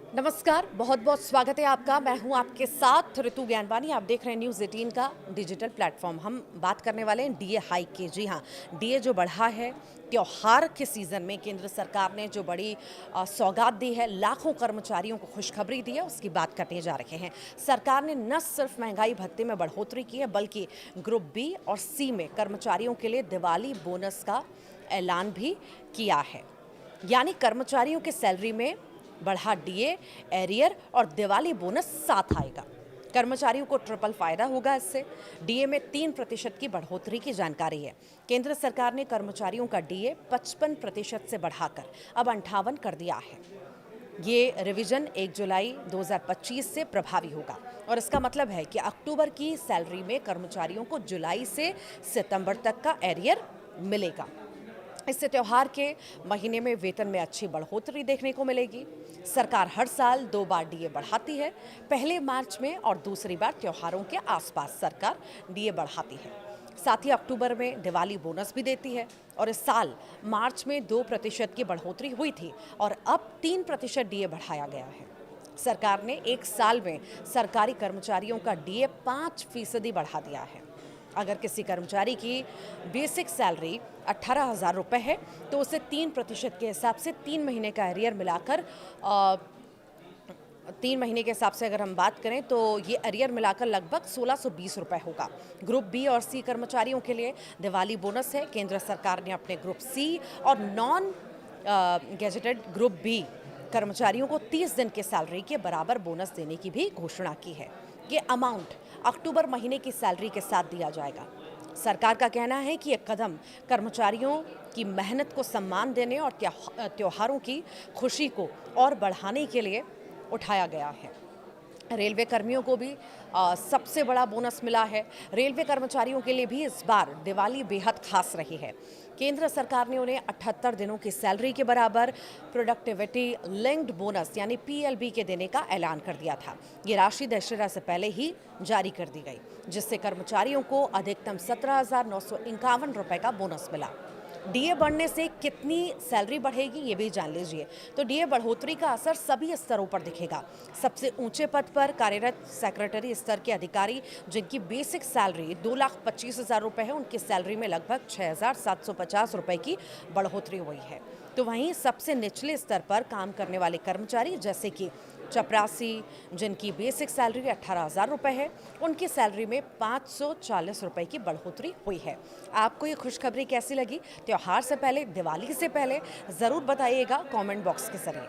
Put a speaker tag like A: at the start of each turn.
A: नमस्कार, बहुत बहुत स्वागत है आपका। मैं हूं आपके साथ ऋतु ज्ञानवानी। आप देख रहे हैं न्यूज़ 18 का डिजिटल प्लेटफॉर्म। हम बात करने वाले हैं डीए हाइक की। जी हाँ, डीए जो बढ़ा है त्योहार के सीज़न में केंद्र सरकार ने जो बड़ी सौगात दी है, लाखों कर्मचारियों को खुशखबरी दी है, उसकी बात करने जा रहे हैं। सरकार ने न सिर्फ महंगाई भत्ते में बढ़ोतरी की है, बल्कि ग्रुप बी और सी में कर्मचारियों के लिए दिवाली बोनस का ऐलान भी किया है। यानी कर्मचारियों की सैलरी में बढ़ा डीए, एरियर और दिवाली बोनस साथ आएगा। कर्मचारियों को ट्रिपल फायदा होगा इससे। डीए में 3% की बढ़ोतरी की जानकारी है। केंद्र सरकार ने कर्मचारियों का डीए 55% से बढ़ाकर अब 58 कर दिया है। ये रिवीजन 1 जुलाई 2025 से प्रभावी होगा और इसका मतलब है कि अक्टूबर की सैलरी में कर्मचारियों को जुलाई से सितंबर तक का एरियर मिलेगा। इससे त्योहार के महीने में वेतन में अच्छी बढ़ोतरी देखने को मिलेगी। सरकार हर साल 2 बार डीए बढ़ाती है, पहले मार्च में और दूसरी बार त्योहारों के आसपास सरकार डीए बढ़ाती है। साथ ही अक्टूबर में दिवाली बोनस भी देती है और इस साल मार्च में 2% की बढ़ोतरी हुई थी और अब 3% डीए बढ़ाया गया है। सरकार ने एक साल में सरकारी कर्मचारियों का डीए 5% बढ़ा दिया है। अगर किसी कर्मचारी की बेसिक सैलरी 18,000 रुपये है तो उसे 3% के हिसाब से 3 महीने का एरियर मिलाकर 3 महीने के हिसाब से अगर हम बात करें तो ये एरियर मिलाकर लगभग 1620 रुपये होगा। ग्रुप बी और सी कर्मचारियों के लिए दिवाली बोनस है। केंद्र सरकार ने अपने ग्रुप सी और नॉन गेजेटेड ग्रुप बी कर्मचारियों को 30 दिन के सैलरी के बराबर बोनस देने की भी घोषणा की है। ये अमाउंट अक्टूबर महीने की सैलरी के साथ दिया जाएगा। सरकार का कहना है कि यह कदम कर्मचारियों की मेहनत को सम्मान देने और त्योहारों की खुशी को और बढ़ाने के लिए उठाया गया है। रेलवे कर्मियों को भी सबसे बड़ा बोनस मिला है। रेलवे कर्मचारियों के लिए भी इस बार दिवाली बेहद खास रही है। केंद्र सरकार ने उन्हें 78 दिनों की सैलरी के बराबर प्रोडक्टिविटी लिंक्ड बोनस यानी पीएलबी के देने का ऐलान कर दिया था। ये राशि दशहरा से पहले ही जारी कर दी गई, जिससे कर्मचारियों को अधिकतम 17,951 रुपये का बोनस मिला। डीए बढ़ने से कितनी सैलरी बढ़ेगी ये भी जान लीजिए। तो डीए बढ़ोतरी का असर सभी स्तरों पर दिखेगा। सबसे ऊंचे पद पर कार्यरत सेक्रेटरी स्तर के अधिकारी जिनकी बेसिक सैलरी 2,25,000 रुपये है, उनकी सैलरी में लगभग 6,750 रुपये की बढ़ोतरी हुई है। तो वहीं सबसे निचले स्तर पर काम करने वाले कर्मचारी जैसे कि चपरासी जिनकी बेसिक सैलरी 18,000 रुपये है, उनकी सैलरी में 540 रुपये की बढ़ोतरी हुई है। आपको ये खुशखबरी कैसी लगी? त्योहार से पहले, दिवाली से पहले ज़रूर बताइएगा कमेंट बॉक्स के जरिए।